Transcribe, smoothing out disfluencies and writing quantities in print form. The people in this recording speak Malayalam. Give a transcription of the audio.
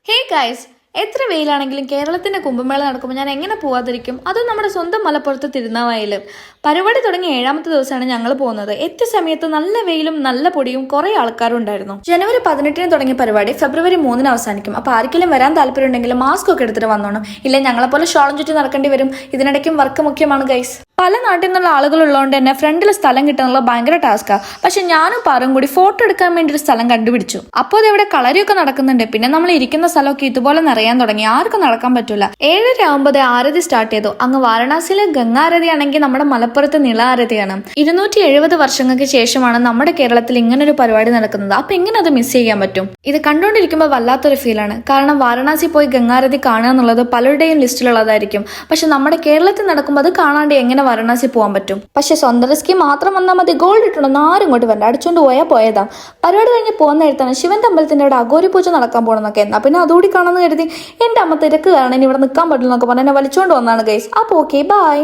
ഹേ ഗൈസ്, എത്ര വെയിലാണെങ്കിലും കേരളത്തിന്റെ കുംഭമേള നടക്കുമ്പോൾ ഞാൻ എങ്ങനെ പോവാതിരിക്കും? അതും നമ്മുടെ സ്വന്തം മലപ്പുറത്ത് തിരുനാവായയിൽ. പരിപാടി തുടങ്ങി 7ാമത്തെ ദിവസമാണ് ഞങ്ങൾ പോകുന്നത്. എത്തിയ സമയത്ത് നല്ല വെയിലും നല്ല പൊടിയും കുറെ ആൾക്കാരും ഉണ്ടായിരുന്നു. ജനുവരി 18-ന് തുടങ്ങിയ പരിപാടി ഫെബ്രുവരി 3-ന് അവസാനിക്കും. അപ്പോൾ ആർക്കെങ്കിലും വരാൻ താല്പര്യം ഉണ്ടെങ്കിൽ മാസ്ക് ഒക്കെ എടുത്തിട്ട് വന്നോണം. ഇല്ല ഞങ്ങളെ പോലെ ഷോളം ചുറ്റി നടക്കേണ്ടി വരും. ഇതിനിടയ്ക്കും വർക്ക് മുഖ്യമാണ് ഗൈസ്. പല നാട്ടിൽ നിന്നുള്ള ആളുകൾ ഉള്ളതുകൊണ്ട് തന്നെ ഫ്രണ്ടിൽ സ്ഥലം കിട്ടാനുള്ള ഭയങ്കര ടാസ്കാണ്. പക്ഷെ ഞാനും പാറും കൂടി ഫോട്ടോ എടുക്കാൻ വേണ്ടി ഒരു സ്ഥലം കണ്ടുപിടിച്ചു. അപ്പോൾ അതിവിടെ കളരിയൊക്കെ നടക്കുന്നുണ്ട്. പിന്നെ നമ്മൾ ഇരിക്കുന്ന സ്ഥലമൊക്കെ ഇതുപോലെ നിറയാൻ തുടങ്ങി. ആർക്കും നടക്കാൻ പറ്റൂല. 7:30 ആകുമ്പോൾ ആരതി സ്റ്റാർട്ട് ചെയ്തു. അങ്ങ് വാരണാസിയിലെ ഗംഗാരതി ആണെങ്കിൽ നമ്മുടെ മലപ്പുറത്ത് നിളാരതിയാണ്. 270 വർഷങ്ങൾക്ക് ശേഷമാണ് നമ്മുടെ കേരളത്തിൽ ഇങ്ങനൊരു പരിപാടി നടക്കുന്നത്. അപ്പൊ എങ്ങനെ അത് മിസ് ചെയ്യാൻ പറ്റും? ഇത് കണ്ടുകൊണ്ടിരിക്കുമ്പോൾ വല്ലാത്തൊരു ഫീലാണ്. കാരണം വാരണാസി പോയി ഗംഗാരതി കാണുക എന്നുള്ളത് പലരുടെയും ലിസ്റ്റിലുള്ളതായിരിക്കും. പക്ഷെ നമ്മുടെ കേരളത്തിൽ നടക്കുമ്പോൾ അത് കാണാണ്ട് എങ്ങനെ വാരണാസി പോകാൻ പറ്റും? പക്ഷെ സ്വന്തം റിസ്കി മാത്രം വന്നാൽ മതി. ഗോൾഡ് ഇട്ടൊന്നും ആരും ഇങ്ങോട്ട് വരണ്ട. അടിച്ചോണ്ട് പോയതാ. പരിപാടി കഴിഞ്ഞ് പോകുന്ന എഴുത്താണ് ശിവന്റെ അമ്പലത്തിന്റെ അവിടെ അഘോരി പൂജ നടക്കാൻ പോകണമെന്നൊക്കെ. എന്നാ പിന്നെ അതുകൂടി കാണാമെന്ന് കരുതി എന്റെ അമ്മ തിരക്ക് കാരണം ഇനി ഇവിടെ നിൽക്കാൻ പറ്റില്ല എന്നൊക്കെ പറഞ്ഞ് എന്നെ വലിച്ചോണ്ട് വന്നാണ് ഗൈസ്. അപ്പൊ ഓക്കെ, ബൈ.